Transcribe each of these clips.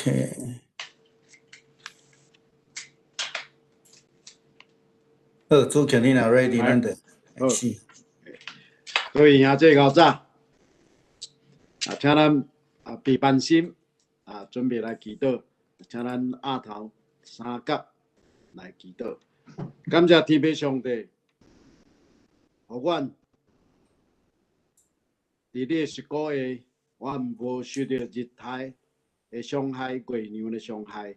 OK。好，主持人若 ready， 咱就开始。各位兄弟高早，请咱备班心准备来祈祷，请咱额头三角来祈祷。感谢天父上帝，互阮伫你19个月，阮无受到日太的伤害、月亮的伤害。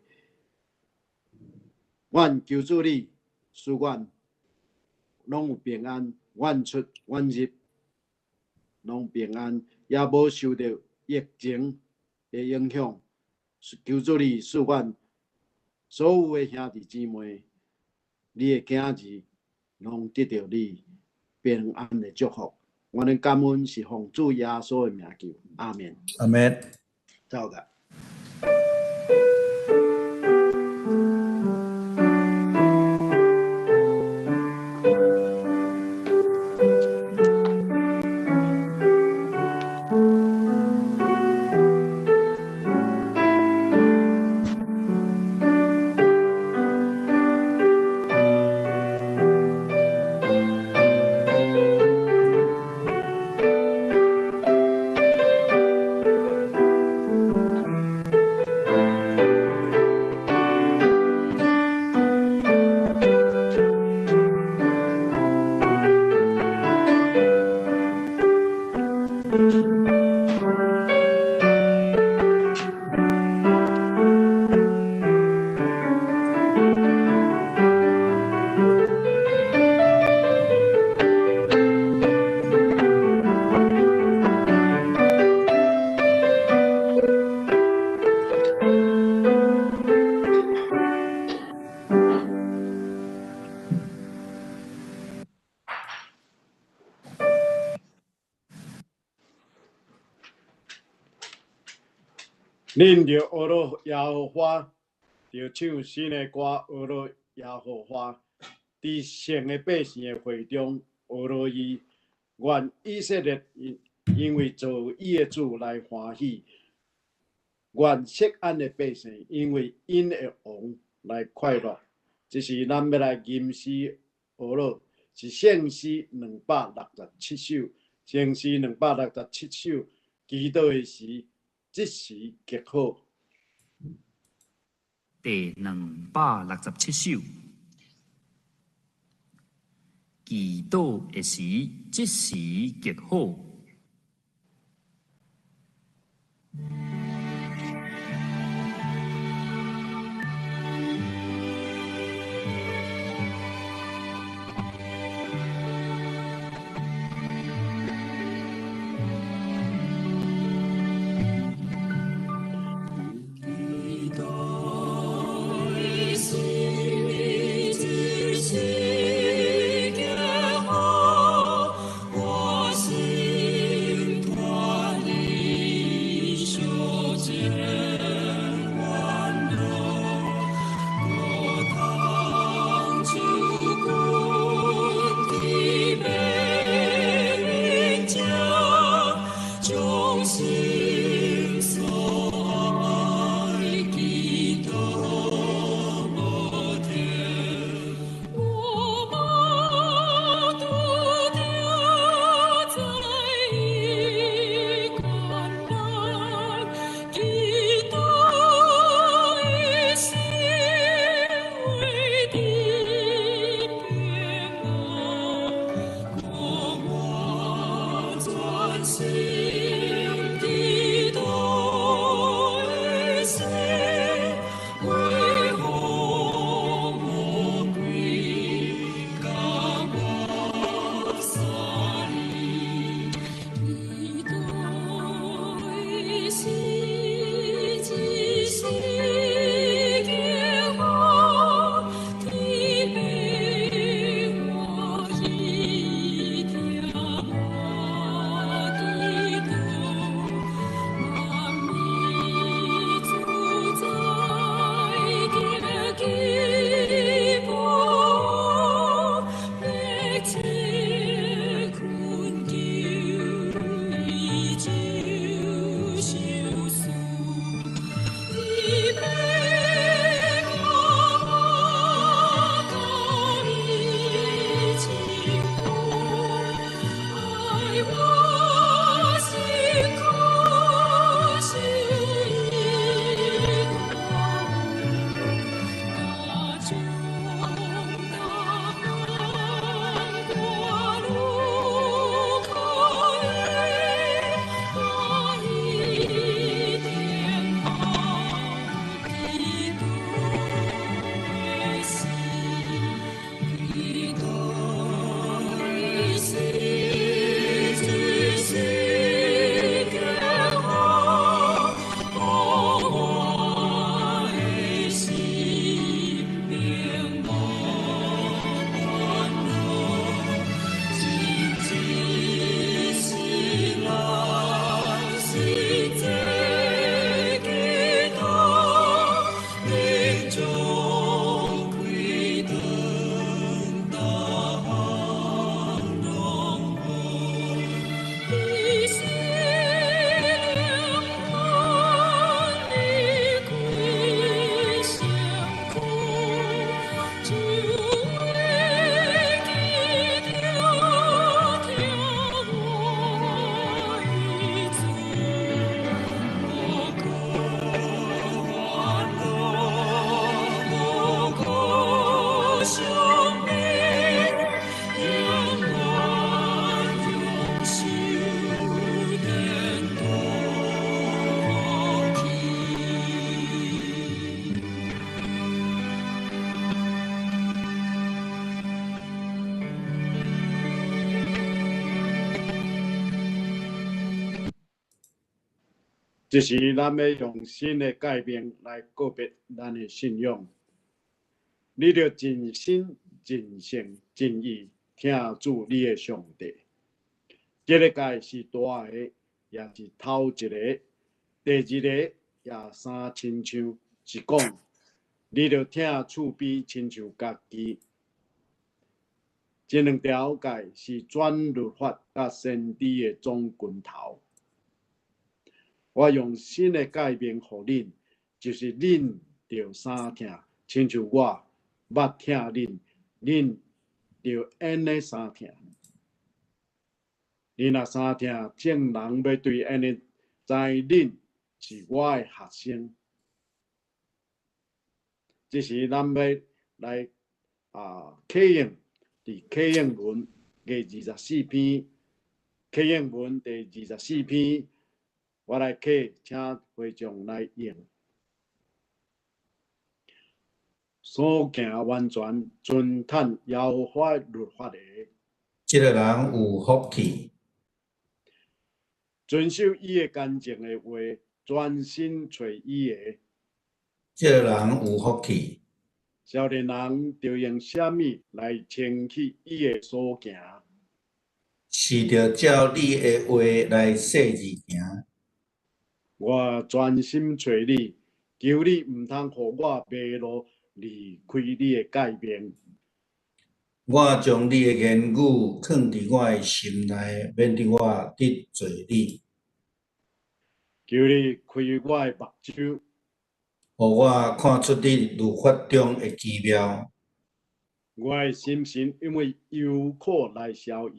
阮求主你，使阮拢有平安，阮出阮入拢平安，也无受到疫情的影响。求主你，使阮所有的兄弟姊妹，你的囝儿拢得到你平安的祝福。我们感恩是奉主耶稣的名求，阿门。阿门。走个。恁着学了耶和华，着唱新的歌，学了耶和华，伫圣的百姓的会中学了伊。愿以色列因为做伊的主来欢喜，愿錫安的百姓因为因的王来快乐。这是咱要来吟诗学了，是圣诗267首，圣诗267首，祈祷的时。即时极好。第267首，祈祷的时，即时极好。就是咱要用新的改变来告别咱的信仰。你着尽心、尽性、尽意听主你的上帝。这个界是大个，也是头一个；第二个也三亲像是讲，你着听厝边亲像家己。这两条界是全律法甲先知的总拳头。我用新的改变给恁，就是恁着三听，亲像我捌听恁，恁着安尼三听。你若三听，众人要对安尼知恁是我的学生。这是咱要来启应伫启应文第24篇，启应文第24篇，我来启，请会众来用。所行完全遵探耶和华律法的，这个人有福气。遵守伊的干净的话，专心找伊的。这个人有福气。少年人着用什么来称起伊的所行？是着照你的话来说字行。我专心找你，求你毋通互我迷路，离开你的改变。我将你的言语藏伫我的心内，免得我得罪你。求你开我的目睭，互我看出你律法中的奇妙。我的心神因为忧苦来逍遥。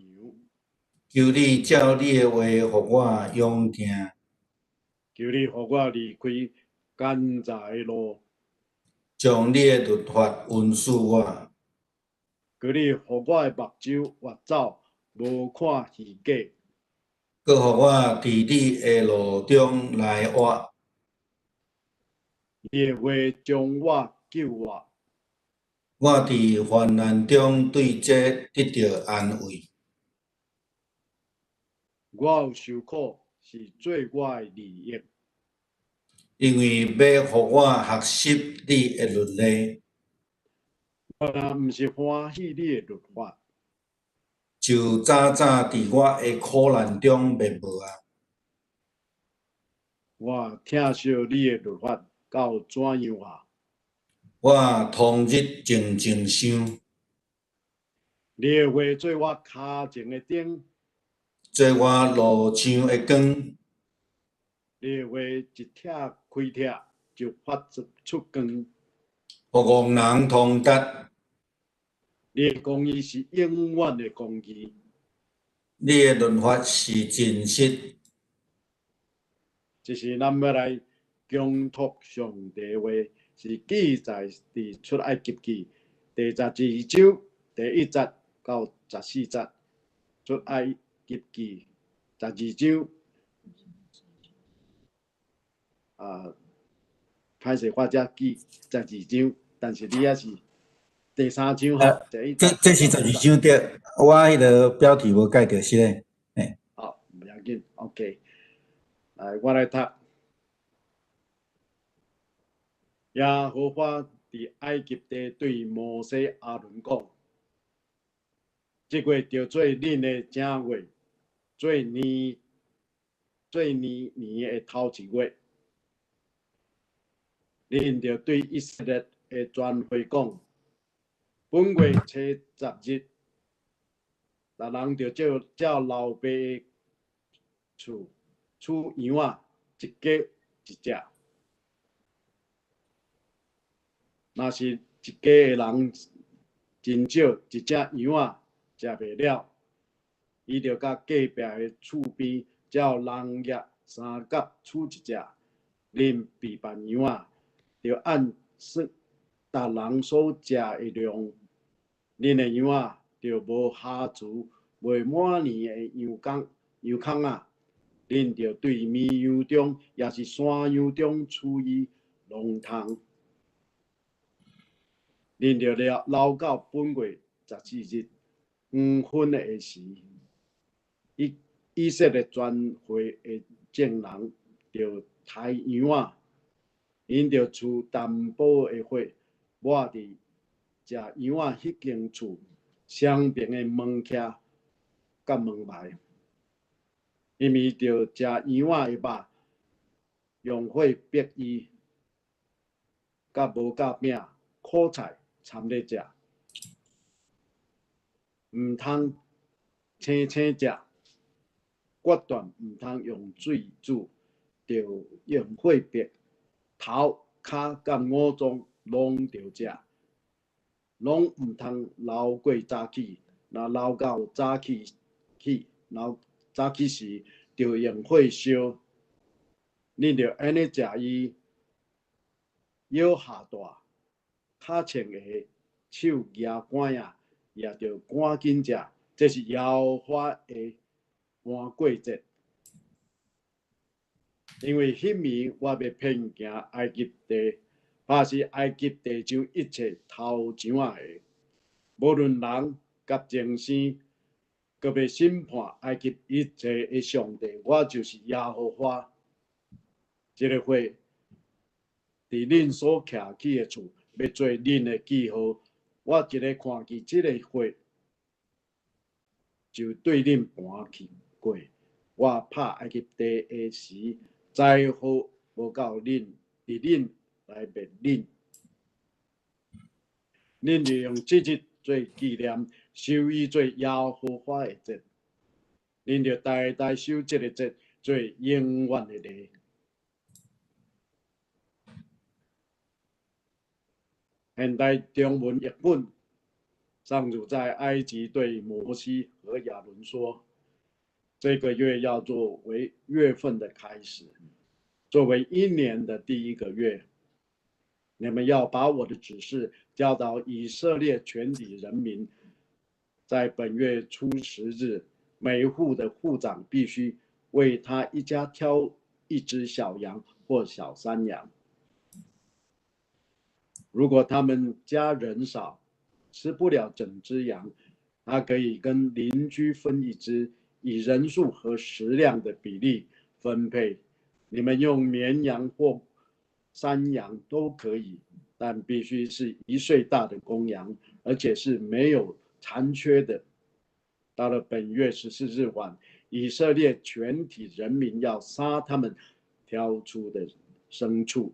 求你照你的话，互我勇听。求你互我离开奸诈的路，将你的律法允许我。求你互我的目睭越走，无看虚假。佮互我伫你的路中来活。你的话将我救活。我伫患难中对这得到安慰。我有受苦，是做我的利益。因为要互我学习你的律例。我若毋是欢喜你的律法，就早早伫我的苦难中灭亡啊！我听惜你的律法到怎样啊？我通日静静想，你的话做我脚前的灯，做我路上的光。你的话一拆开拆就发出光。互戆人通达。你的公义是永远的公义，你的律法是真实。这是咱要来恭托上帝的话，是记载伫出埃及记第12章第1节到14节。出埃及记12章歹势我遮记12章，但是你也是第3章吼，第1节。这是12章对，我迄个标题无改着是嘞。好，唔要紧 ，OK。来，我来读。耶和华伫埃及地对摩西、阿伦讲：这月着做恁的正月，做年的头一月。恁着对以色列的全会讲：本月初10日，人人着照老爸的厝取羊仔一家一只。若是一家的人真少，一只羊仔食袂了，伊着甲隔壁的厝边照人业三角取一只。恁备办羊仔，着按算逐人所食的量。恁的羊仔着无瑕疵，未满年的羊空仔。恁着对绵羊中也是山羊中取伊龙头。恁着留到本月14日黄昏的下时，以色列全会的众人着抬羊仔，因着厝淡薄的火，我伫食羊仔迄间厝双边的门徛甲门牌，因为着食羊仔的肉，用火逼伊，甲无甲饼、苦菜掺咧食，毋通青青食，决断毋通用水煮，着用火逼，头、骹甲五脏拢着食，拢毋通留过早起，若留到早起时，着用火烧。恁着安尼食伊，腰下大，骹穿下，手举管啊，也着赶紧食。这是耶和华的晚过节，因为迄暝我要骗行埃及地，拍死埃及地上一切头上仔的，无论人甲精生，搁要审判埃及一切的上帝，我就是耶和华。这个火，伫恁所徛起的厝，要做恁的记号。我一个看见这个火，就对恁盘去过。我拍埃及地的时，灾祸无到恁，伫恁来灭恁。恁就用这日做纪念，守伊做耶和华的节。恁就代代守这个节，做永远的礼。现代中文译本，上主在埃及对摩西和亚伦说：“这个月要作为月份的开始，作为一年的第一个月。你们要把我的指示教导以色列全体人民。在本月初10日，每户的户长必须为他一家挑一只小羊或小山羊。如果他们家人少，吃不了整只羊，他可以跟邻居分一只，以人数和食量的比例分配。你们用绵羊或山羊都可以，但必须是1岁大的公羊，而且是没有残缺的。到了本月14日晚，以色列全体人民要杀他们挑出的牲畜。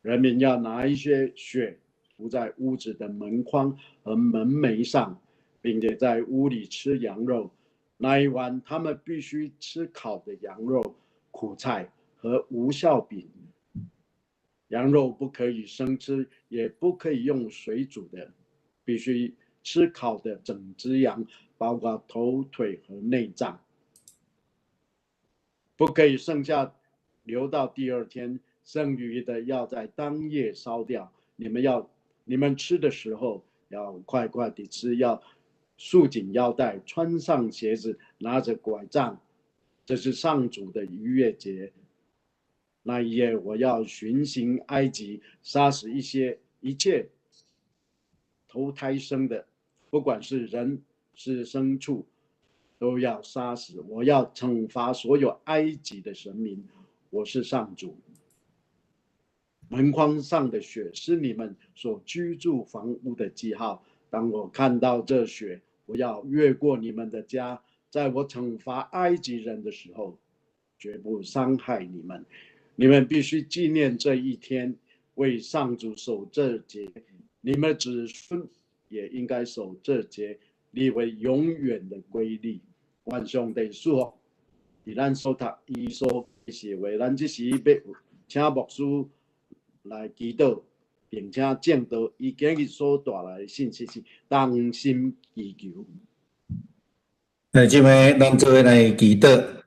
人民要拿一些血涂在屋子的门框和门楣上，并且在屋里吃羊肉。那一晚，他们必须吃烤的羊肉、苦菜和无酵饼。羊肉不可以生吃，也不可以用水煮的，必须吃烤的整只羊，包括头、腿和内脏，不可以剩下留到第二天。剩余的要在当夜烧掉。你们吃的时候要快快地吃，要束紧腰带，穿上鞋子，拿着拐杖。这是上主的逾越节。那一夜，我要巡行埃及，杀死一切头胎生的，不管是人是牲畜，都要杀死。我要惩罚所有埃及的神明。我是上主。门框上的血是你们所居住房屋的记号。当我看到这血，我要越过你们的家。在我惩罚埃及人的时候，绝不伤害你们。你们必须纪念这一天，为上主守这节。你们的子孙也应该守这节，立为永远的规律。愿上帝赐福伫咱所读伊所写话，咱这时要请牧师来祈祷，并且证道伊今日所带来的信息是当心祈求。即摆咱做伙来祈祷。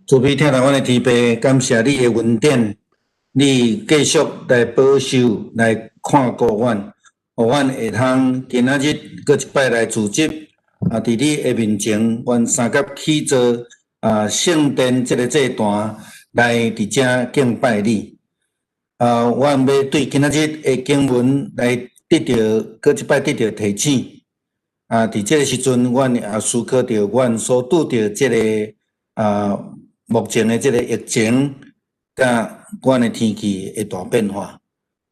主悲听咱的天父，感谢你的恩典，你继续来保守、来看顾阮，互阮会通今仔日搁一摆来自执。伫你的面前，阮三甲起做圣殿这个祭坛来伫遮敬拜你。阮要对今仔日的经文来搁一摆得到提醒。伫这个时阵，阮也思考到阮所拄着这个目前的这个疫情，甲阮的天气的大变化，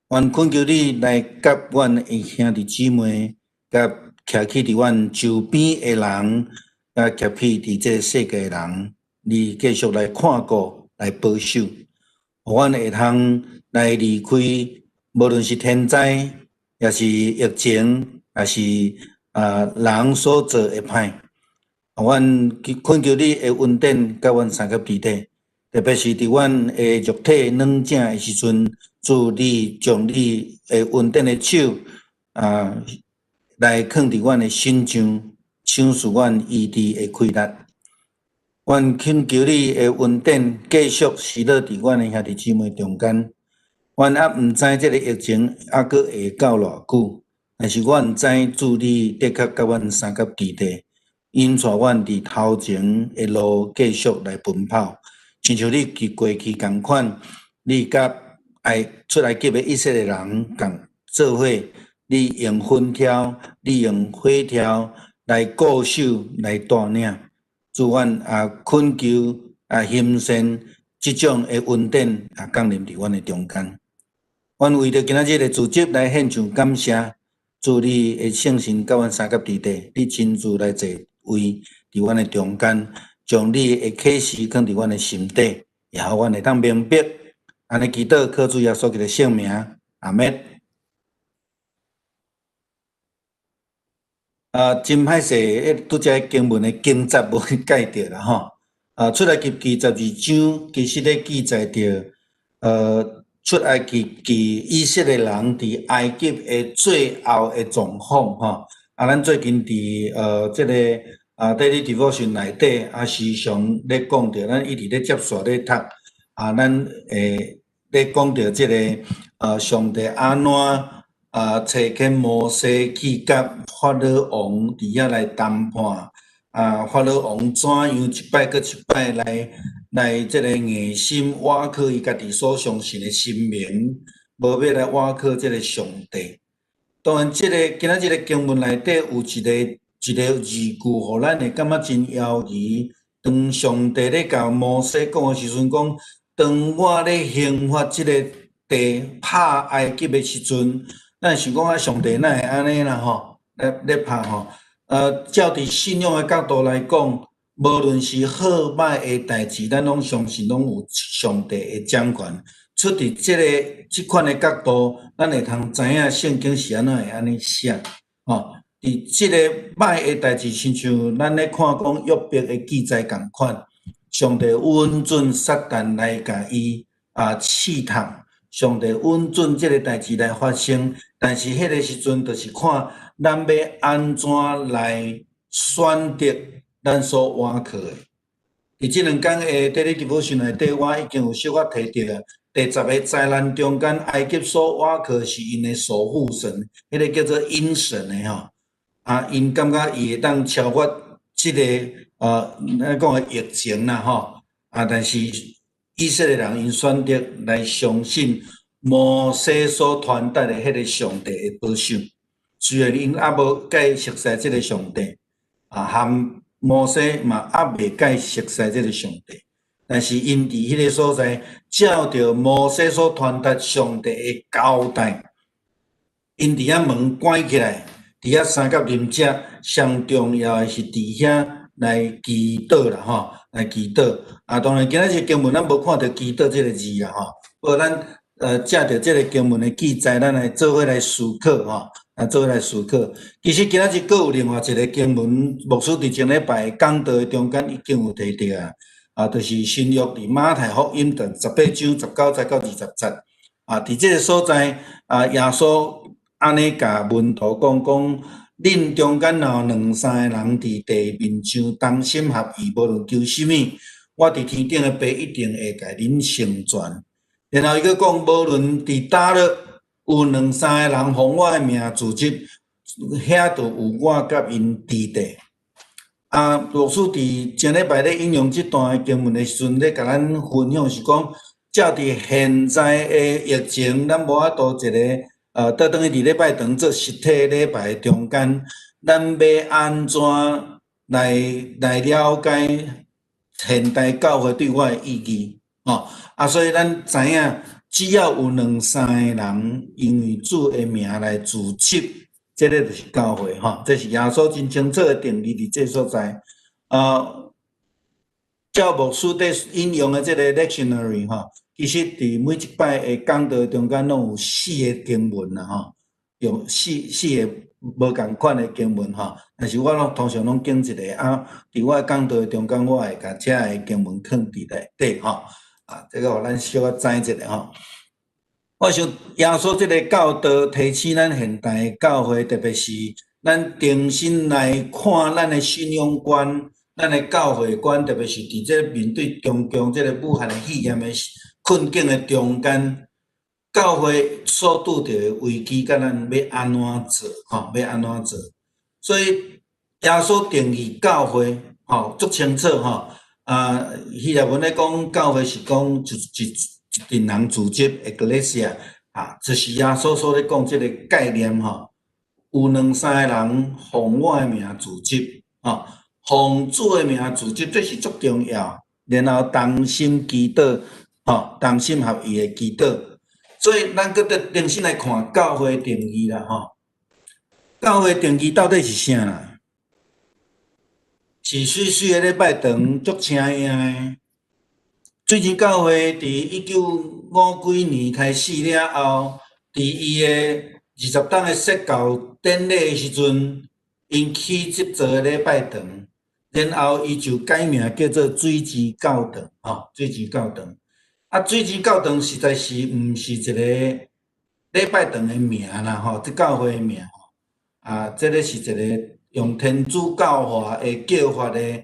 阮恳求你来甲阮的兄弟姊妹，甲徛起伫阮周边的人，甲徛起伫这个世界的人，你继续来看顾、来保守，互阮会通来离开，无论是天灾，也是疫情，也是人所做的歹。阮恳求你的恩典，甲阮三甲伫底，特别是伫阮的肉体软正的时阵，主你将你的恩典的手来放伫阮的心上，赏赐阮医治的快乐。阮恳求你的恩典继续施乐伫阮的兄弟姊妹中间。阮也毋知这个疫情还佫会到偌久，但是阮知主你的确甲阮三甲伫底。引带阮伫头前的路继续来奔跑，亲像你过去共款，你甲爱出来急的以色列人共做伙，你用粉条，你用火条来固守来带领。主阮也恳求欣赏即种的恩典降临伫阮的中间。阮为着今仔日的组织来献上感谢，主你的圣神甲阮三甲伫底，你亲自来坐位伫阮的中间，将你的启示放伫阮的心底，也互阮会当明白。安尼祈祷，靠主耶稣基督的圣名，阿们。真歹势，拄则经文的经节无去解着啦吼。出埃及记12章其实咧记载着，出埃及记以色列人伫埃及的最后的状况吼。咱最近伫即个daily devotion 内底时常咧讲着，咱一直咧接续咧读咱咧讲着即个上帝安怎找见摩西去甲法老王伫遐来谈判，法老王怎样一摆搁一摆来即个硬心挖靠伊家己所相信的神明，无要来挖靠即个上帝。当然，今仔日的经文内底有一个字句，互咱会感觉真摇移。当上帝咧甲摩西讲的时阵，讲当我咧刑罚即个地拍埃及的时阵，咱想讲上帝哪会安尼啦吼？咧拍吼，照伫信仰的角度来讲，无论是好歹的代志，咱拢相信拢有上帝的掌权。出伫即款的角度，咱会通知影圣经是安怎会安尼写吼。伫即个歹的代志，亲像咱咧看讲约伯的记载共款，上帝允准撒旦来甲伊试探，上帝允准即个代志来发生，但是迄个时阵就是看咱要安怎来选择咱所倚靠的。伫即两天的daily devotion内底，我已经有小可提到第10个灾难中间，埃及所倚靠是因的守护神，迄个叫做阴神的吼。因感觉伊会当超越即个咱讲的疫情啦吼。但是以色列人因选择来相信摩西所传达的迄个上帝的保守，虽然因还无解熟悉即个上帝，含摩西嘛还未解熟悉即个上帝。但是因伫迄个所在，照着摩西所传达上帝的交代，因伫遐门关起来，伫遐三甲啉食，上重要的是伫遐来祈祷啦吼，来祈祷。当然今仔日经文咱无看到祈祷即个字啊吼，不过咱借着即个经文的记载，咱来做伙来思考吼，做伙来思考。其实今仔日佫有另外一个经文，牧师伫前礼拜讲道的中间已经有提到就是新约伫马太福音的18章19节到20节伫即个所在耶稣安尼甲门徒讲，恁中间若有2、3个人伫地面上同心合意，无论求什么，我伫天顶的爸一定会甲恁成全。然后伊佫讲，无论伫倒落有2、3个人奉我的名组织，遐就有我甲因伫地。牧师伫前礼拜咧引用即段经文的时阵，咧甲咱分享是讲，照伫现在的疫情，咱无法度一个倒转去伫礼拜堂做实体礼拜中间，咱要安怎来了解现代教会对我的意义，所以咱知影，只要有2、3个人因为主的名来组织，这个就是教会，这是耶稣真清楚的定义伫这所在。照牧师在引用的这个 lectionary 其实伫每一摆的讲道中间拢有4个经文啦，用四个无共款的经文但是我通常拢拣一个伫我的讲道中间，我会甲遮个经文放伫内底这个互咱小可知一下我想耶稣这个教导提醒咱现代的教会，特别是咱重新来看咱的信仰观。咱的教会观，特别是伫这面对中共这个武汉的肺炎的困境的中间，教会所拄着的危机，甲咱要安怎做？要安怎做？所以耶稣定义教会，足清楚希腊文咧讲教会是讲一群人组织 ecclesia 就是耶稣所咧讲这个概念有2、3个人奉我的名组织奉主的名组织，这是足重要。然后同心祈祷，同心合意的祈祷。所以咱搁得重新来看教会定义啦，教会定义到底是啥啦？是水水的礼拜堂，足请赢的。最近教会伫1950几年开始了后，伫伊的20档的设教典礼的时阵，因起这座的礼拜堂。然后伊就改名叫做水之教堂，水之教堂。水之教堂实在是毋是一个礼拜堂的名啦，这教会的名这个是一个用天主教化的叫法的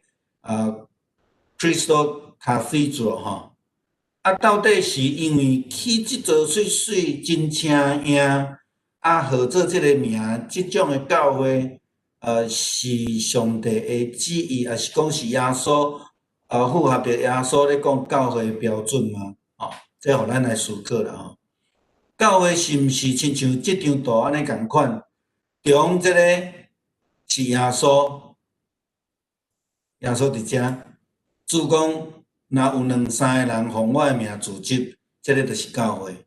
Crystal Cathedral 到底是因为起这座水水真请赢号做这个名，这种的教会。是上帝的旨意，还是讲是耶稣符合着耶稣咧讲教会的标准吗？这互咱来思考啦教会是毋是亲像这张图安尼共款？中这个是耶稣，耶稣伫遮，主讲若有2、3个人奉我的名组织，这个就是教会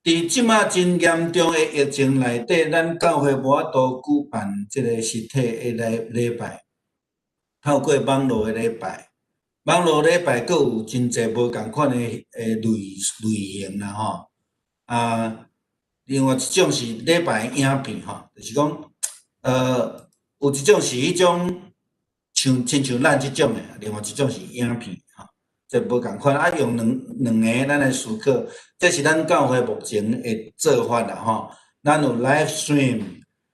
伫即马真严重的疫情内底，咱教会无法度举办即个实体的礼拜，透过网络的礼拜，网络礼拜阁有真侪无共款的类型啦另外一种是礼拜影片就是讲有一种是迄种亲像咱即种的，另外一种是影片这无共款用两个咱来思考，这是咱教会目前的做法啦咱有 live stream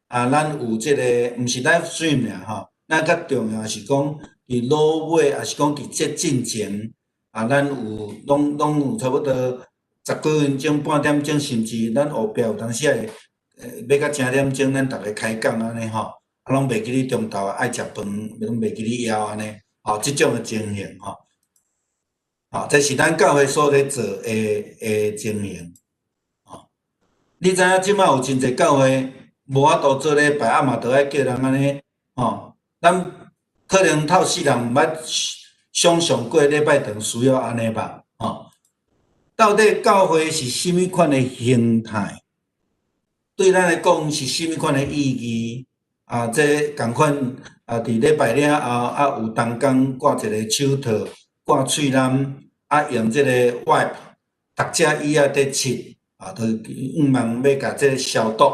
咱有这个毋是 live stream 啦咱较重要是讲伫落尾，还是讲伫这进前咱有拢有差不多10几分钟、半点钟，甚至咱后壁有当时要到10点钟，咱逐个开讲安尼拢袂记咧中昼爱食饭，拢袂记咧枵安尼即种的情形这是咱教会所咧做的情形你知影即马有真侪教会无法度做礼拜，嘛着爱叫人安尼咱可能透世人毋捌想象过礼拜堂需要安尼吧到底教会是甚物款的形态？对咱来讲是甚物款的意义？这共款伫礼拜了后有当工挂一个手套，挂喙篮用这个 wipe， 逐只椅仔伫拭就望要甲这消毒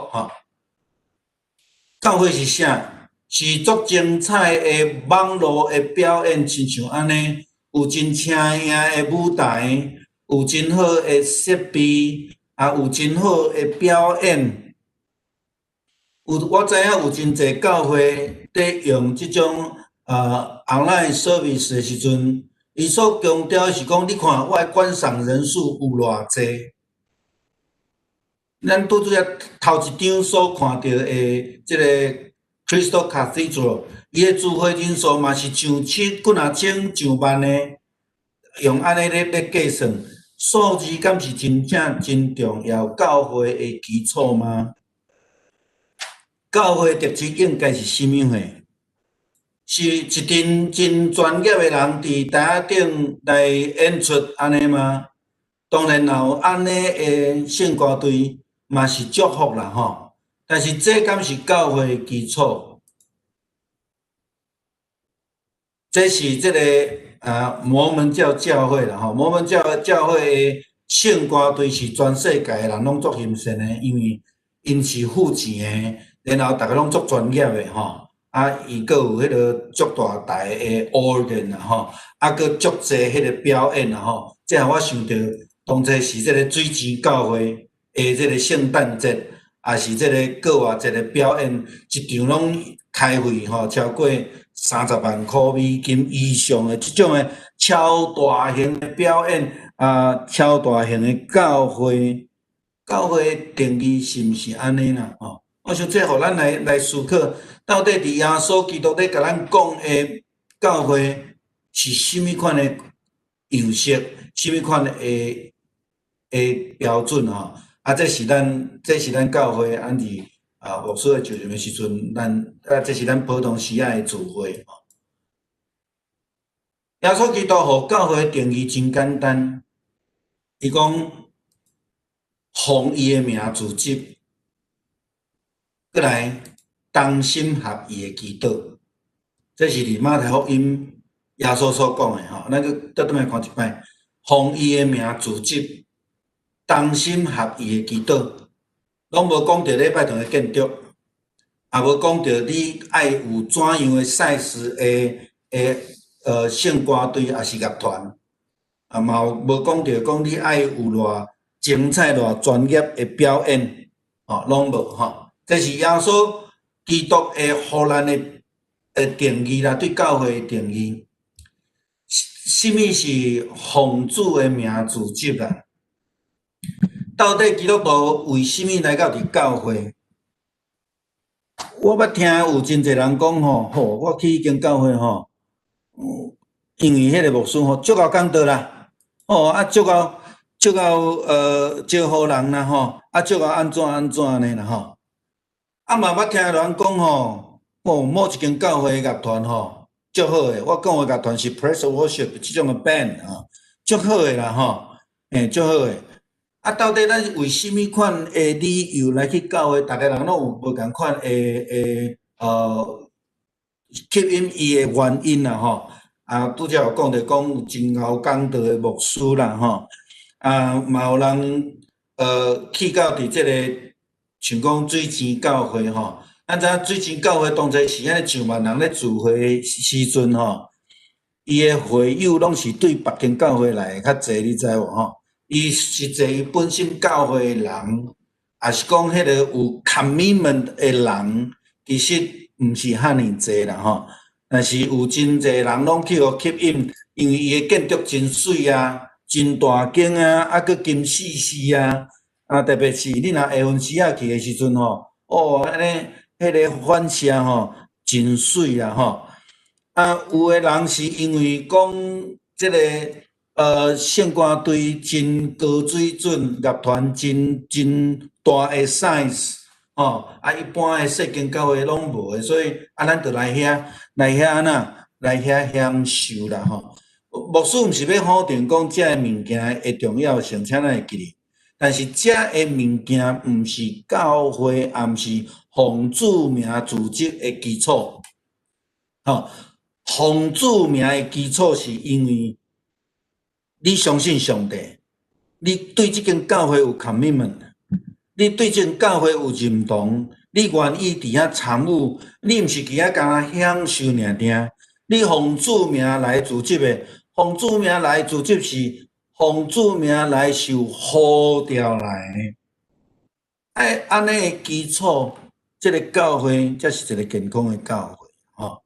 教会是啥？是足精彩的网络的表演，亲像安尼，有真请赢的舞台，有真好的设备，有真好的表演。我知影有真侪教会伫用即种online service 的时阵，伊所强调的是讲，你看我的观赏人数有偌济。咱拄则头一张所看到的即个 Crystal Cathedral， 伊的聚会人数嘛是上千、几若千、上万的，用安尼咧计算，数字敢是真正真重要教会的基础吗？教会特质应该是啥物货？是一群真专业的人伫台顶来演出安尼吗？当然有安尼的圣歌队嘛是祝福啦吼，但是这敢是教会的基础？这是这个摩门教会啦吼，摩门教会的圣歌队是全世界的人拢足欣赏的，因为因是付钱的，然后大家拢足专业的吼，伊阁有迄个足大台的 organ 啦吼，阁足侪迄个表演啦吼，这互我想到当初是这个水池教会的这个圣诞节，也是这个国外一个表演，一场拢开费吼超过30万块美金以上的这种的超大型的表演超大型的教会的定义是毋是安尼啦？吼，我想这互咱来思考，到底伫耶稣基督咧甲咱讲的教会是甚物款的样式，甚物款的标准吼？这是咱教会安伫牧师的就任的时阵，这是咱普通时仔的聚会吼。耶稣基督互教会的定义真简单，伊讲奉伊的名自执，过来同心合意的祈祷。这是伫马太福音耶稣所讲的吼，咱倒转来看一摆，奉伊的名自执，同心合意的祈祷，拢无讲到礼拜堂的建筑，也无讲到你爱有怎样的赛事的圣歌队也是乐团，嘛无讲到讲你爱有偌精彩、偌专业的表演，拢无吼。这是耶稣基督的互咱的定义啦，对教会的定义。什么是奉主的名自执啦？到底基督徒为什么来到伫教会？我捌听有真侪人讲吼，我去迄间教会吼，因为迄个牧师吼足够讲道啦，足够招呼人啦吼，足够安怎安尼啦吼。嘛捌听人讲吼，某一间教会乐团吼足好诶，我讲诶乐团是 Praise Worship 即种诶 band 足好诶啦吼，足好诶。到底咱为什么款诶理由来去教会？逐个人拢有无共款诶吸引伊诶原因啦吼。拄则有讲着讲有真贤讲道诶牧师啦吼，嘛有人去到伫即个像讲水泉教会吼，咱知影水泉教会当初是安尼上万人咧聚会时阵吼，伊诶会友拢是对别间教会来较济，你知无吼？伊实际伊本身教会诶人，也是讲迄个有 commitment 诶人，其实毋是遐尼济啦吼。但是有真侪人拢去互吸引，因为伊诶建筑真水真大间阁金细细特别是你若下昏时去诶时阵吼，安尼迄个反射吼真水吼。有诶人是因为讲即个圣歌队真高水准，乐团真大诶 size 吼，一般诶细间教会拢无诶，所以咱着来遐安那来遐享受啦吼。牧师毋是要否定讲遮诶物件诶重要性，请咱会记哩。但是遮诶物件毋是教会，也毋是奉主名组织诶基础，吼。奉主名诶基础是因为你相信上帝，你对即间教会有 commitment， 你对即间教会有认同，你愿意伫遐参与，你毋是伫遐干享受尔定，你奉主名来组织诶，奉主名来组织是奉主名来受呼召来诶，安尼诶基础，即个教会才是一个健康诶教会吼。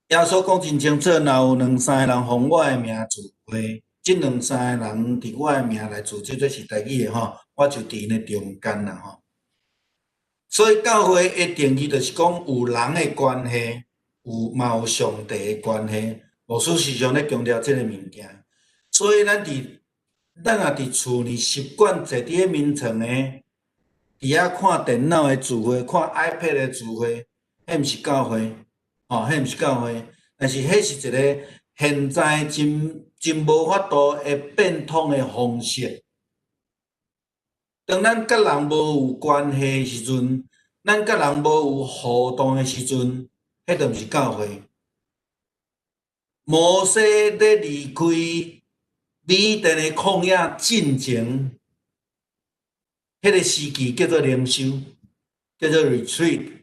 耶稣讲真清楚，若有两三个人奉我的名聚会，即两三个人伫我的名来聚集，这是台语的吼，我就伫因的中间啦吼。所以教会的定义就是讲有人的关系，嘛有上帝的关系。牧师时常咧强调即个物件。所以咱若伫厝里习惯坐伫咧眠床的，伫遐看电脑的聚会，看 iPad 的聚会，迄毋是教会，迄毋是教会，但是迄是一个现在真无法度会变通的方式。当咱甲人无有关系的时阵，咱甲人无有互动的时阵，迄就毋是教会。摩西咧离开米甸的旷野进前，迄个时期叫做灵修，叫做 retreat。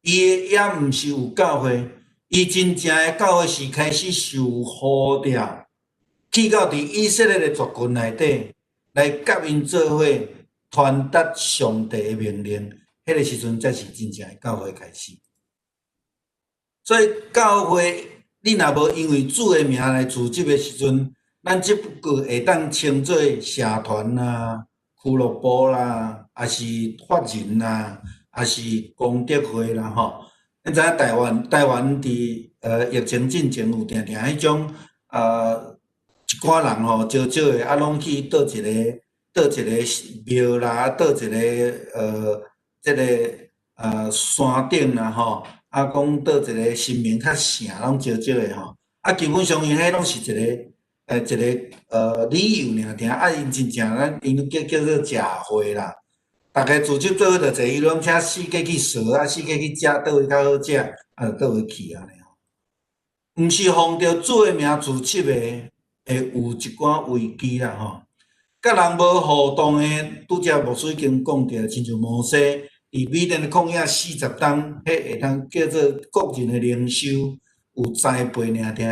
伊也毋是有教会，伊真正的教会是开始受呼召，去到伫以色列的族群内底，来甲因做伙传达上帝的命令。迄个时阵才是真正的教会开始。所以教会。你若无因为主的名来组织的时阵，咱只不过会当称作社团啦、俱乐部啦，还是法人啦，还是功德会啦吼。咱知影台湾伫疫情进前有定迄种一寡人吼，少少的拢去倒一个庙啦，倒一个即个山顶啦吼。讲倒一个神明较圣，拢少少的吼。基本上因迄拢是一个理由尔定。因真正因叫做食会啦。大家组织做伙就坐，伊拢请四界去踅四界去食，倒位较好食，就倒位去安尼吼。毋是奉着主的名组织的，会有一寡危机啦吼。甲人无互动的，拄则牧师已经讲着，亲像摩西。伫米甸的旷野40冬，迄会当叫做国人的灵修，有栽培尔定。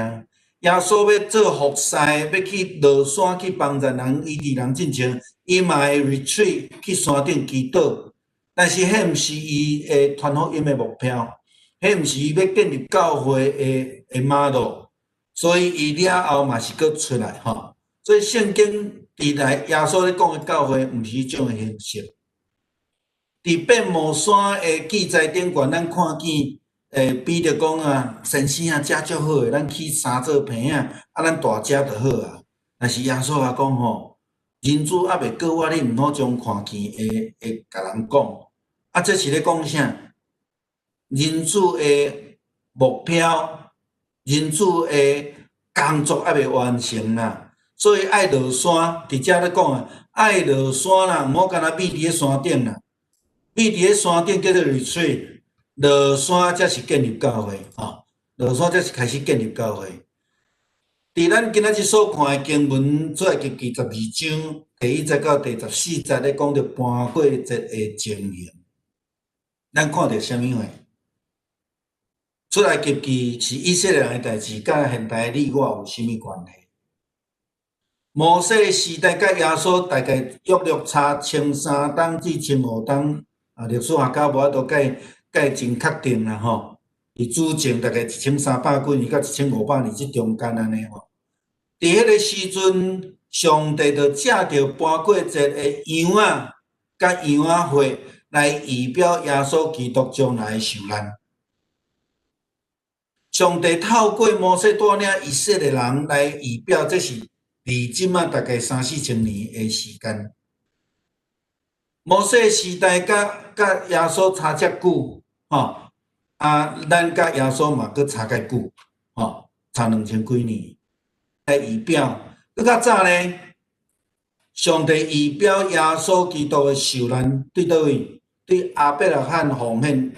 耶稣要做服侍，要去落山去帮助人，医治人进前，伊嘛会 retreat 去山顶祈祷。但是迄毋是伊的传福音的目标，迄毋是伊要建立教会的 model。所以伊了后嘛是搁出来吼。所以圣经伫来耶稣咧讲的教会，毋是迄种形式。伫变魔山的记载顶悬，咱看见彼得讲啊，先生啊，食足好诶，咱去三做平啊，咱大食就好啊。但是耶稣也讲吼，人子还未过我，你毋好将看见会甲人讲。这是咧讲啥？人子的目标，人子的工作还未完成啦，所以爱落山。伫遮咧讲啊，爱落山啦，毋好干那秘伫咧山顶啦。秘伫咧山顶叫做 retreat， 落山才是建立教会落山才是开始建立教会。伫咱今仔日所看的经文，出埃及记12章第1节到第14节咧讲着搬过节的情形，咱看到啥物货？出埃及记是以色列人的代志，甲现代你我有啥物关系？摩西时代甲耶稣大概约差13冬至15冬。历史学家无法度解真确定啦吼。伊主前大概1300几年到1500年，即中间安尼吼。伫迄个时阵，上帝就借着搬过节的羊仔甲羊仔血来预表耶稣基督将来的受难。上帝透过摩西带领以色列人来预表，这是离即马大概3-4千年的时间。摩西时代甲耶稣差遮久咱甲耶稣嘛佫差介久差2000几年来预表。佫较早呢，上帝预表耶稣基督的受难对倒位？对亚伯拉罕奉献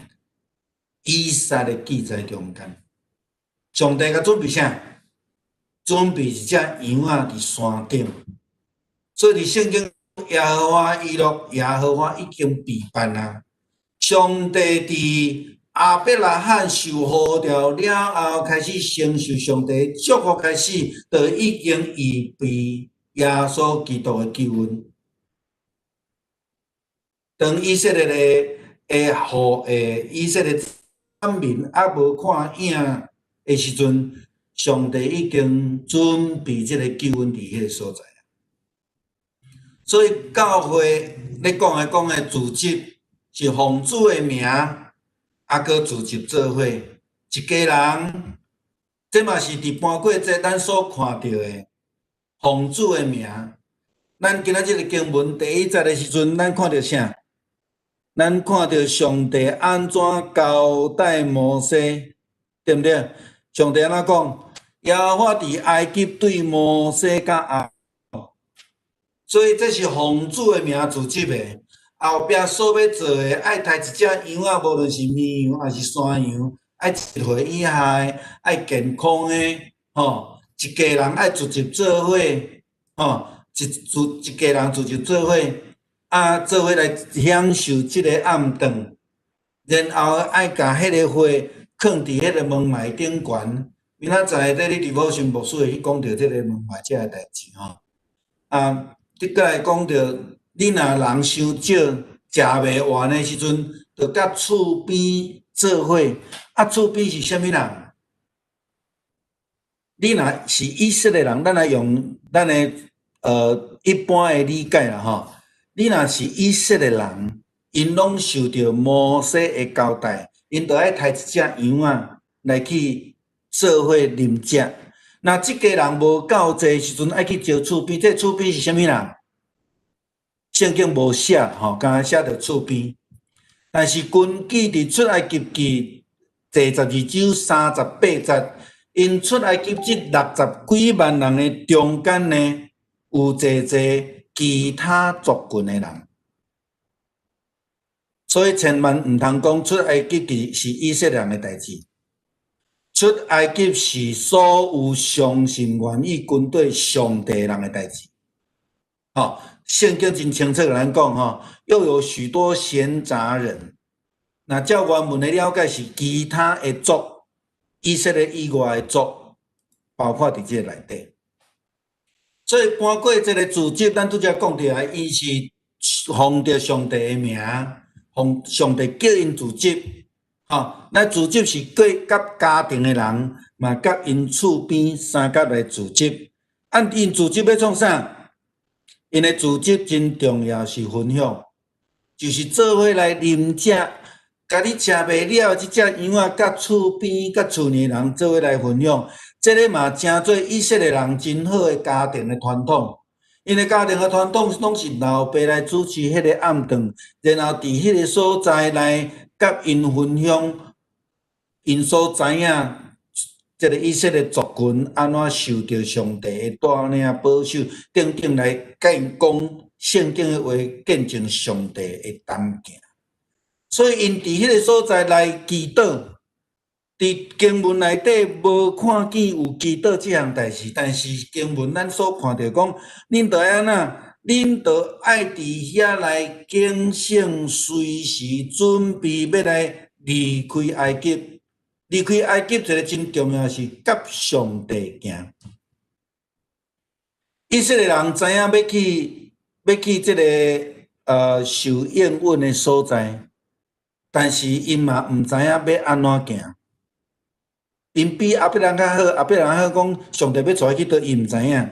以撒的记载中间，上帝甲准备啥？准备一只羊仔伫山顶，所以伫圣经。耶和华以诺，耶和华已经备办啊！上帝伫亚伯拉罕受呼召了后，开始承受上帝祝福，开始就已经预备耶稣基督的救恩。当以色列以色列子民还无看影的时阵，上帝已经准备这个救恩伫迄个所在。所以教会咧讲的组织是奉主的名，搁组织做伙一家人，这嘛是伫搬过节咱所看到的奉主的名。咱今仔日的经文第1节的时阵，咱看到啥？咱看到上帝安怎交代摩西，对不对？上帝安怎讲？耶和华伫埃及对摩西甲亚，所以这是奉主的名组织的。后壁所要做的，爱杀一只羊仔，无论是绵羊还是山羊，爱1岁以下的，爱健康的，吼，一家人爱聚集做伙，吼，一家人聚集做伙，做伙来享受即个暗顿，然后爱甲迄个花放伫迄个门楣顶悬。明仔载咧，你伫某神牧师会去讲到即个门楣遮个代志吼。你过来讲到，你若人伤少，食袂完的时阵，着甲厝边做伙。厝边是啥物人？你若是以色列人，咱来用咱的一般的理解啦吼。你若是以色列人，因拢受到摩西的交代，因着爱杀一只羊仔来去做伙啉食。那即家人无够济时阵，爱去招厝边。这厝边是啥物人？圣经无写吼，敢写着厝边。但是根据伫出埃及记第12章38节，因出埃及即60几万人的中间呢，有济其他族群的人。所以千万毋通讲出埃及记是以色列人的代志。出埃及是所有相信愿意军队上帝人的代志。圣经真清楚甲咱讲又有许多闲杂人。那照原文的了解是其他的族，以色列以外的族，包括伫这内底。所以搬过这个组织，咱拄则讲着啊，伊是奉着上帝的名，奉上帝叫因组织。咱组织是甲家庭的人，嘛甲因厝边三甲来组织。因组织要创啥？因的组织真重要，是分享，就是做伙来啉食。甲你食袂了即只羊仔，甲厝边、甲厝内人做伙来分享，这个嘛真做以色列人真好的家庭的传统。因的家庭的传统拢是老爸来主持迄个暗顿，然后伫迄个所在来甲因分享，因所知影这个以色列族群安怎受到上帝的带领保守，等等来甲因讲圣经的话，见证上帝的担行。所以因伫迄个所在来祈祷，伫经文内底无看见有祈祷即项代志，但是经文咱所看到讲，恁着安怎？恁着爱伫遐来警醒，随时准备要来离开埃及。离开埃及一个真重要是甲上帝行。以色列人知影要去即个受应允的所在。但是因嘛毋知影要安怎行，因比后壁人较好，后壁人较讲上帝要带去倒，伊毋知影。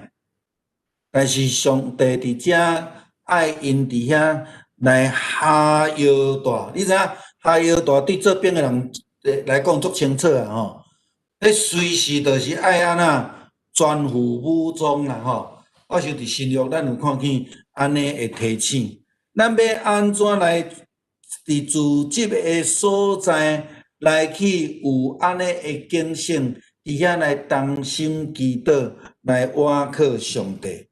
但是上帝伫遮爱因伫遐来下腰带，你知影下腰带对这边的人来讲足清楚啊吼。迄随时就是爱安怎全副武装啦吼。我想伫新约咱有看见安尼的提醒，咱要安怎来？伫组织的所在来去有安尼的警醒，伫遐来同心祈祷，来倚靠上帝。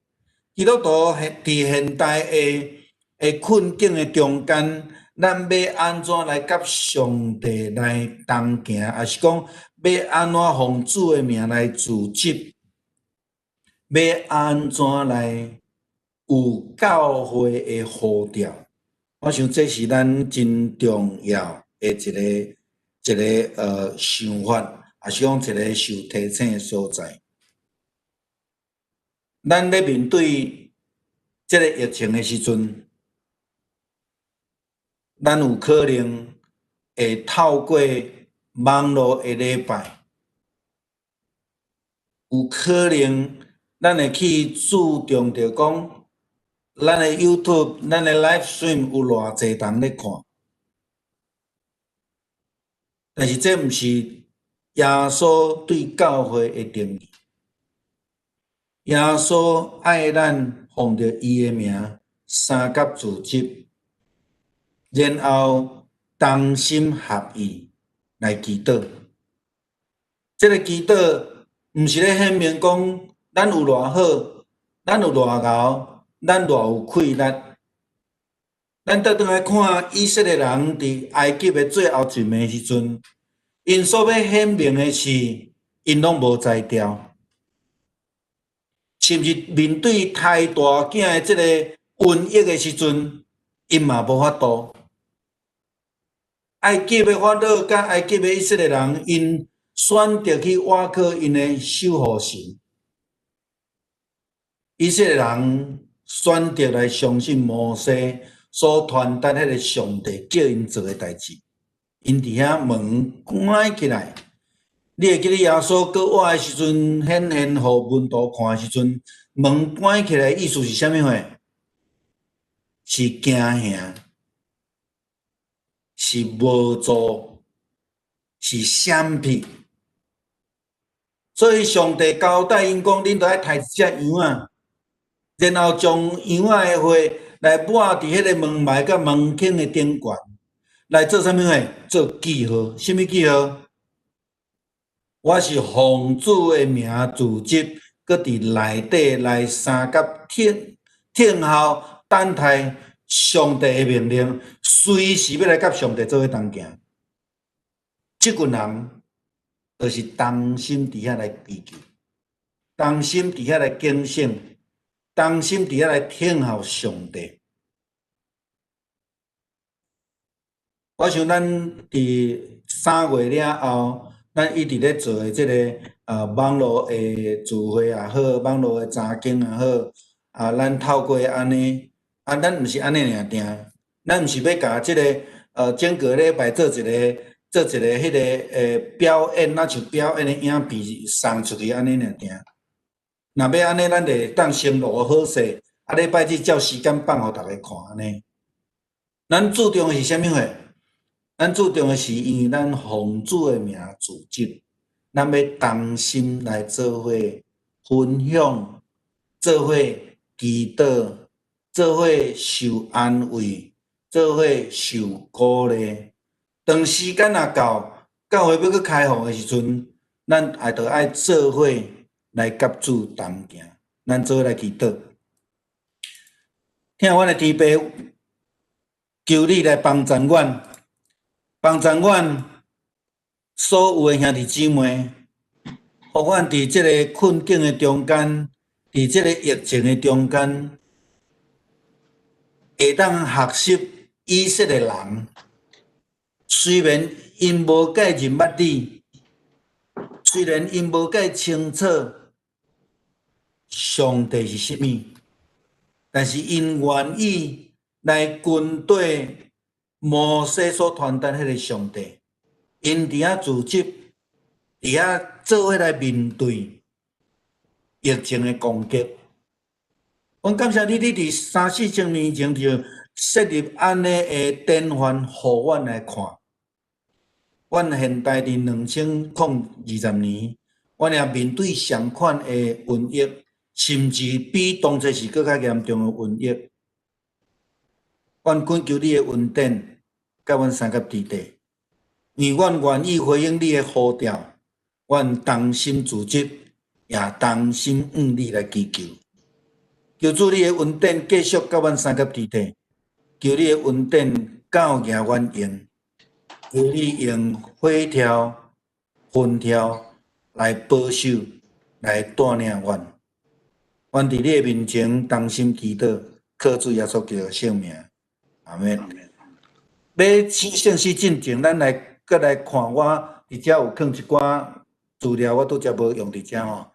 基督徒伫现代的困境的中间，咱要安怎来甲上帝来同行，也是讲要安怎奉主的名来组织，要安怎来有教会的呼召。我想这是咱真重要的一个想法，也是讲一个受提醒的所在。咱咧面对这个疫情的时阵，咱有可能会透过网络的礼拜，有可能咱会去注重着讲。咱的 YouTube， 咱的 Live Stream 有偌济人咧看，但是这毋是耶稣对教会的定义。耶稣爱咱奉着伊的名三甲组织，然后同心合意来祈祷。这个祈祷毋是咧显明讲咱有偌好，咱有偌敖，咱偌有气力。咱倒转来看以色列人伫埃及的最后一暝时阵，因所要显明的是，因拢无才调，甚至面对太大囝的即个瘟疫的时阵，因嘛无法度。埃及的法老甲埃及的以色列人，因选择去倚靠因的守护神。以色列人选择来相信摩西所传达迄个上帝叫因做的代志。因伫遐门关起来，你会记得耶稣搁活的时阵，显现互门徒看的时阵，门关起来意思是啥物货？是惊吓，是无助，是闪避。所以上帝交代因讲，恁着爱抬一只羊啊，然后将羊仔的血来抹伫迄个门楣甲门槛的顶悬，来做啥物货？做记号。什物记号？我是奉主的名自执，搁伫内底来三甲听候等待上帝的命令，随时要来甲上帝做伙同行。即群人就是同心伫遐来祈求，同心伫遐来警醒，同心伫遐来听候上帝。我想咱伫3月了后，咱一直咧做的即个网络的聚会也好，网络的查经也好，咱透过安尼，咱毋是安尼尔定，咱毋是要甲即个整个礼拜做一个迄个表演，若像表演的影片送出去安尼尔定。若要安尼，咱就当先录好势，礼拜日照时间放互逐个看安尼。咱注重的是啥物货？咱注重的是，因为咱奉主的名自执，咱要同心来做伙分享，做伙祈祷，做伙受安慰，做伙受鼓励。当时间若到，教会要去开放的时阵，咱也着爱做伙来甲主同行，咱做伙来祈祷。听阮的天父，求你来帮助阮。帮助阮所有的兄弟姊妹，互阮伫即个困境的中间，伫即个疫情的中间，会当学习以色列人。虽然因无解认捌你，虽然因无解清楚上帝是啥物，但是因愿意来跟对摩西所传达迄个上帝，因伫遐自执，伫遐做伙来面对疫情的攻击。阮感谢你，你伫3、4千年前就设立安尼的典范，互阮来看。阮现代伫2020年，阮也面对相款的瘟疫，甚至比当初是更较严重的瘟疫。阮恳求你的恩典。甲阮三甲伫地，因阮愿意回应你的呼召，阮同心自执，也同心向你来祈求。求主你的恩典继续甲阮三甲伫地，求你的恩典教行阮用，求你用火条、云条来保守、来带领阮。阮伫你的面前同心祈祷，靠主耶稣基督圣名，阿们。要正式进前，咱搁来看我伫遮有放一寡资料，我拄则无用伫遮吼。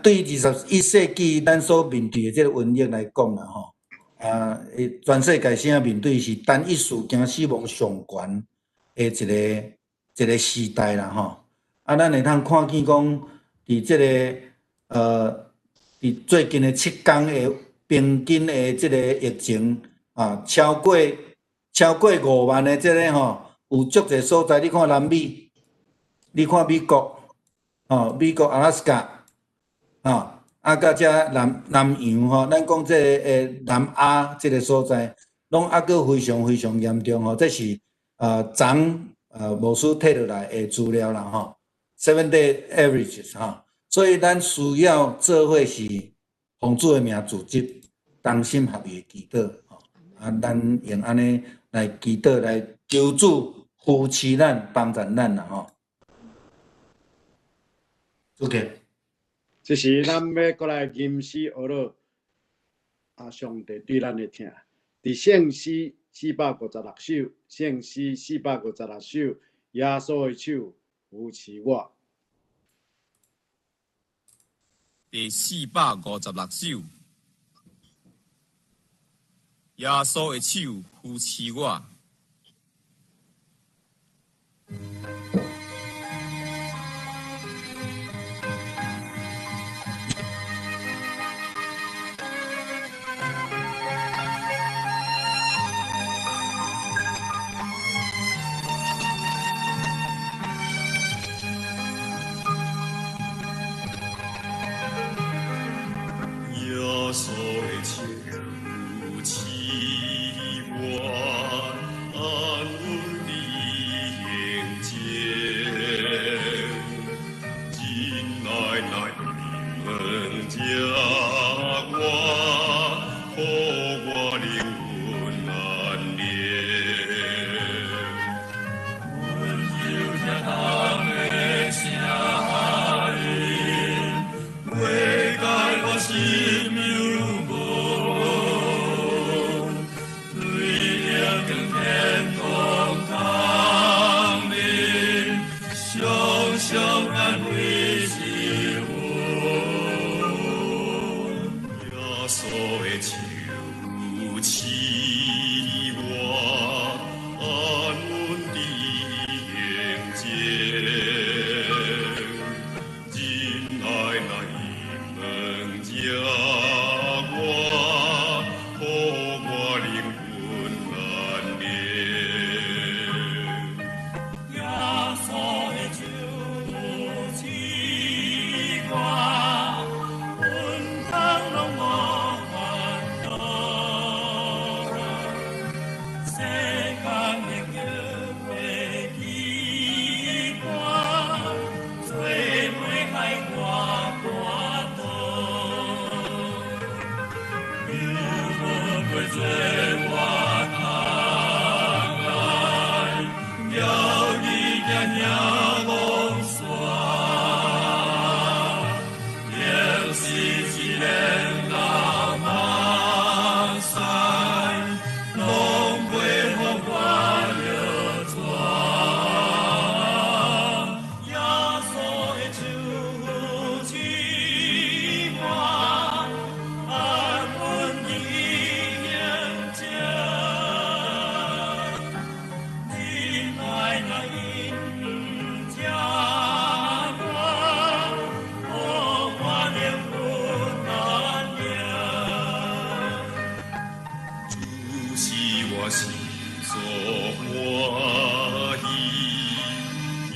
对21世纪咱所面对的这个瘟疫来讲啦吼，全世界现在面对是单一事件死亡上悬的一个时代啦吼。咱会通看见讲，伫这个伫最近的7天的平均的这个疫情超过5万的这个吼，有足侪所在。你看南美，你看美国，美国阿拉斯加，甲遮南洋吼，咱讲这个南亚这个所在，拢还佫非常非常严重吼，这是昨牧师摕落来的资料啦吼 ，7 day averages 吼，所以咱需要做伙是奉主的名组织，同心合意祈祷吼，咱用安尼来祈祷来求主扶持咱、帮助咱啦吼。OK， 这是咱要过来吟诗学了上帝对咱的听。伫圣诗456首，圣诗456首，耶稣的手扶持我。第456首，耶稣的手扶持我。耶稣的手扶持我，安稳地迎接，进来门家我，互我灵魂安宁。阮就听人的声音，袂解我心幽无，对着天空光明，常常安慰是我。耶稣的手扶持我，安稳地迎接，进来门家我，互我灵魂安宁。耶稣的手扶持我，稳当拢无烦恼，世间的叫袂记我，做袂害我肝肚，又无会做我头来，要你行行拢煞，又是一个老马赛，拢袂互我摇拽。耶稣的手扶持我，安稳地迎接，进来迎接我，互我灵魂安宁。主是我心所欢喜，伊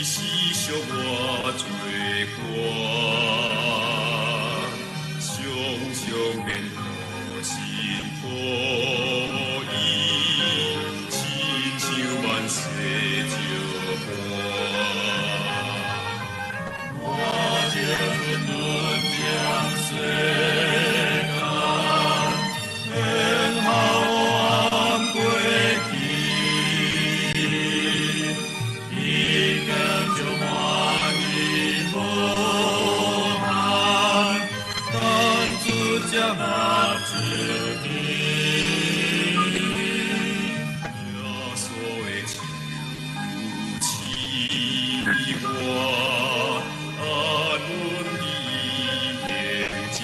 是惜我罪过，常常免我心破意，亲像万世照伴。我就论将世间，偏好我归去，一个就万里无憾，但主将那指定。耶稣的手扶持我，安稳地迎接，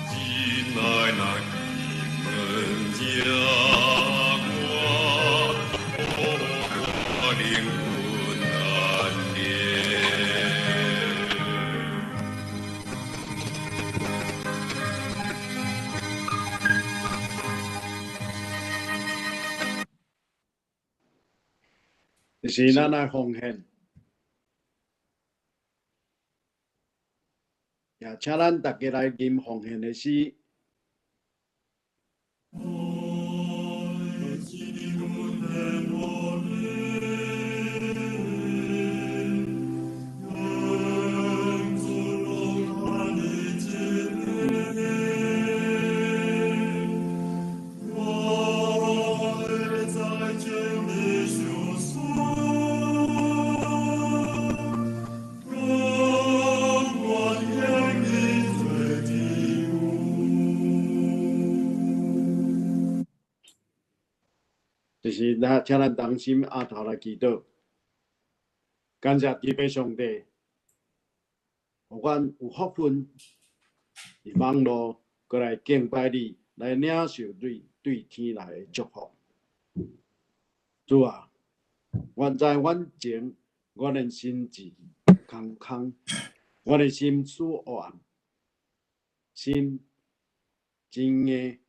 进来门家我，我灵魂安宁。这是咱的奉献，也请咱大家来吟奉献的诗。就是请咱同心阿头来祈祷，感谢慈悲上帝，互阮有福分，伫网络过来敬拜你，来领受对天来的祝福。主啊，阮知阮前，阮的心志空空，阮的心思黑暗，心真硬，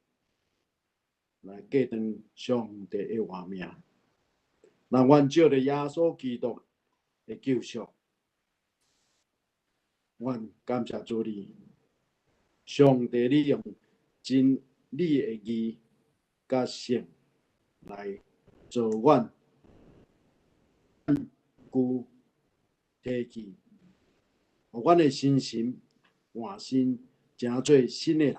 来过当上帝的话命。那阮借着耶稣基督的救赎，阮感谢主你，上帝你用真理的义甲圣来做阮具提起，互阮的心神换新，成做新的人。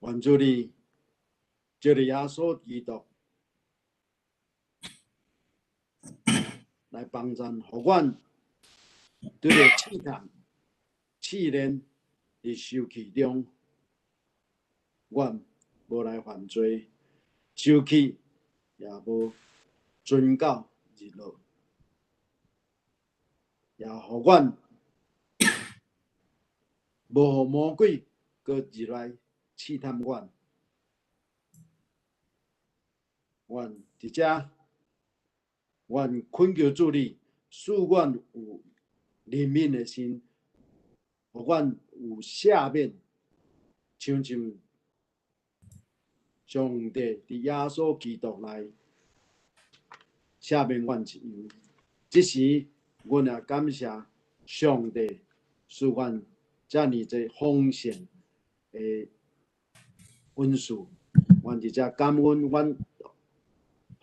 愿主你借着耶稣基督来帮助，互阮对着试探、试炼伫受气中，阮无来犯罪，受气也无遵到日落，也互阮无互魔鬼搁入来试探阮。阮伫遮，阮恳求主你，使阮有怜悯的心，互阮有赦免，像上帝伫耶稣基督内赦免阮一样。即时，阮也感谢上帝，使阮遮尔济丰盛的恩赐。阮伫遮感恩阮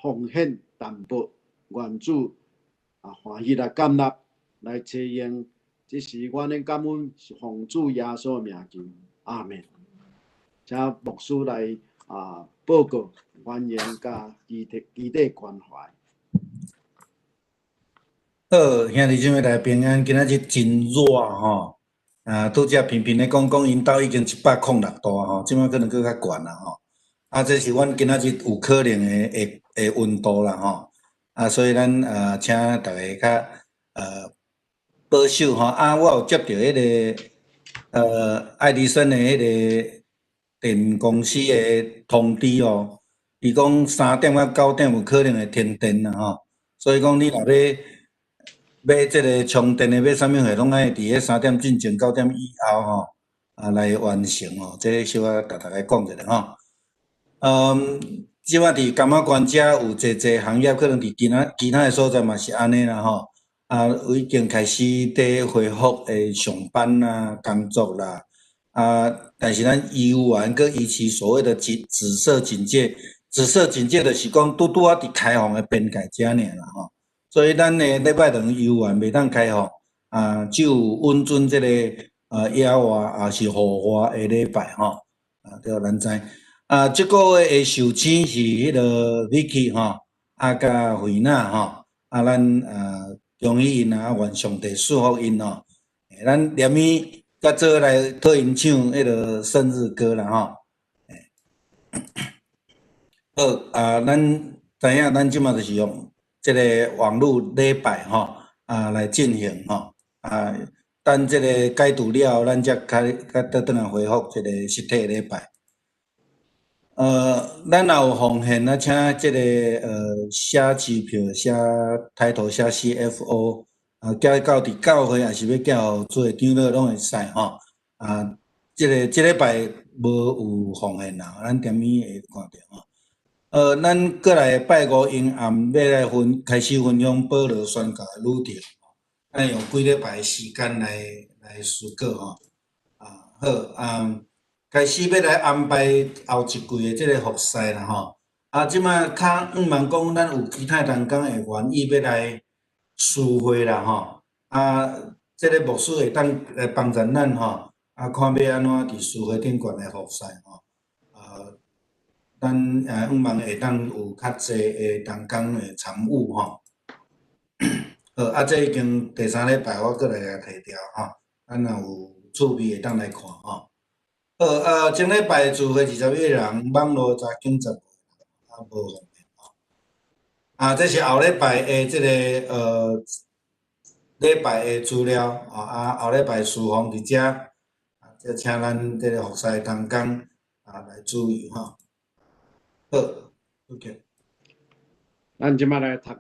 奉献淡薄，愿主欢喜来感纳，来采用。即时阮的感恩是奉主耶稣的名求，阿门。请牧师来报告原言甲基地关怀。好，兄弟姊妹大家平安，今仔日真热吼，拄则频频咧讲因兜已经106度吼，即摆可能搁较悬啦吼。这是阮今仔日有可能的温度啦吼。所以咱请大家较保守吼。我有接到迄个爱迪生的迄个电公司的通知哦，伊讲3点到9点有可能会停电啦吼。所以讲你若要买即个充电的，买啥物货，拢爱伫迄3点进前9点以后吼，来完成吼。这小可甲大家讲一下吼。即摆伫柑仔关遮有侪行业，可能伫其他的所在嘛是安尼啦吼。已经开始伫恢复上班啦、工作啦。但是咱医院搁依其所谓的紫色警戒，紫色警戒就是讲拄啊伫开放的边界遮尔啦吼。所以咱的礼拜堂医院袂当开放，只有温准即个野外也是户外的礼拜吼。对，咱知。即个月的首请是迄个 Vicky 吼，甲惠娜吼，咱恭喜因愿上帝祝福因吼。咱连伊甲做来替因唱迄个生日歌啦吼。好咱知影咱即马就是用即个网络礼拜吼来进行吼。等即个解除了后，咱才较倒来恢复即个实体礼拜。咱也有奉献请即个写支票、写抬头、写 CFO，寄到伫教会，也是要寄互做长老拢会使吼。即礼拜无有奉献啦，咱点咪会看到吼。咱过来拜五阴暗要来开始分享保罗宣教的路程，咱用几礼拜的时间来思考吼。好开始要来安排后一季的即个服侍啦吼。即摆较望讲咱有其他同工会愿意要来聚会啦吼。即个牧师会当来帮助咱吼。看要安怎伫聚会顶悬来服侍吼。咱望会当有较济的同工的参与吼。好，这已经第3礼拜我过来提调吼，咱若有趣味会当来看吼。好，前礼拜自月21人，网络查紧10个，无问题。这是后礼拜的这个礼拜的资料后礼拜书房伫遮，这请咱这个服侍同工来注意好，OK。咱即摆来读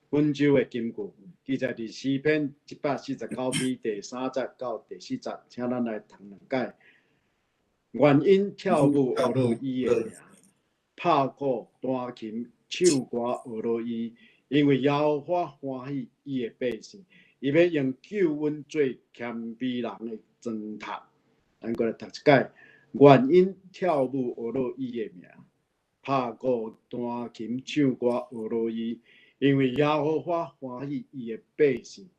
本周的金句，记载伫诗篇149篇第3节到第4节，请咱来读两解。原因跳舞学落伊的名，拍鼓弹琴唱歌学落伊，因为耶和华欢喜伊的百姓，伊要用救恩做谦卑人的砖头。咱过来读一解。原因跳舞学落伊的名，拍鼓弹琴唱歌学落伊，因为耶和华欢喜伊的百姓，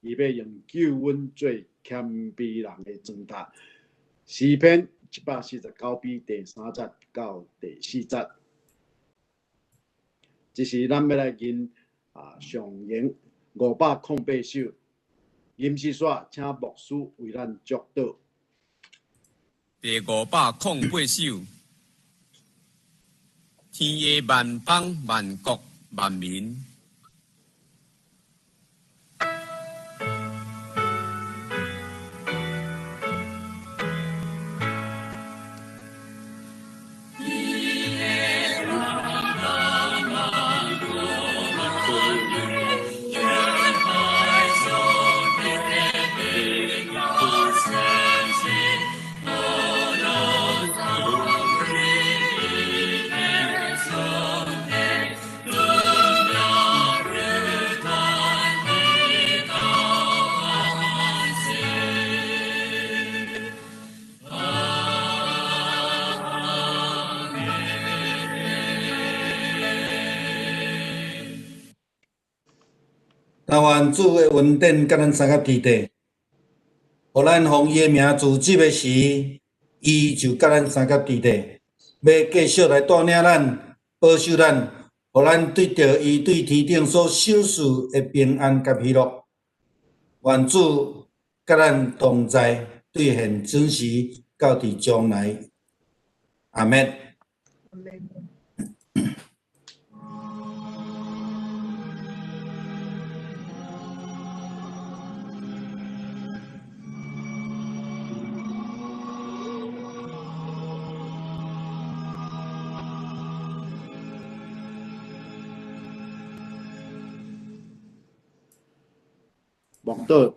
伊要用救恩做谦卑人的砖头。诗篇149篇第3节到第4节，这是咱要来吟上言508首，吟诗煞，请牧师为咱祝祷。第508首，天下万邦万国万民。但愿主的恩典甲咱三甲伫地，互咱奉伊的名自执的时，伊就甲咱三甲伫地，要继续来带领咱、保守咱，互咱对着伊对天顶所守事的平安甲喜乐。愿主甲咱同在，兑现准时到伫将来。阿们。默祷。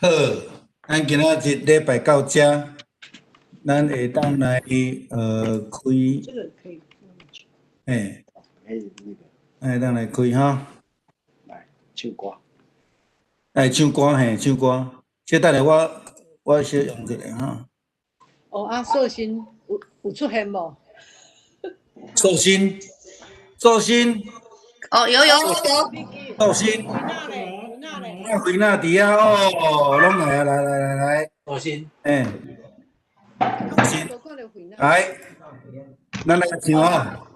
好，咱今仔日礼拜到遮，咱会当来开。这个可以放进去。会当来开哈。来唱歌。唱歌唱歌。这等下我小用一下哈。寿星有出现无？寿星，哦，有，寿星，回那底啊哦，拢来啊，来，寿星，寿星，来，咱来唱哦。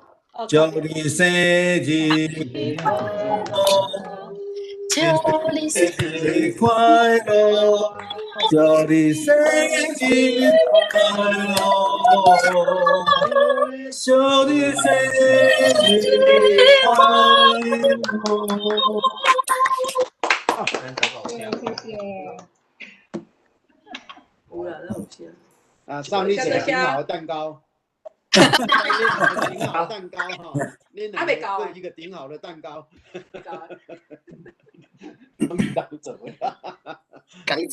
祝你生日快乐，祝你生日快乐，祝你生日快乐，祝你生日快乐。谢谢。有啦，那有些。上你一个挺好的蛋糕。顶好蛋糕哈，恁两个各一个顶好的蛋糕。刚做，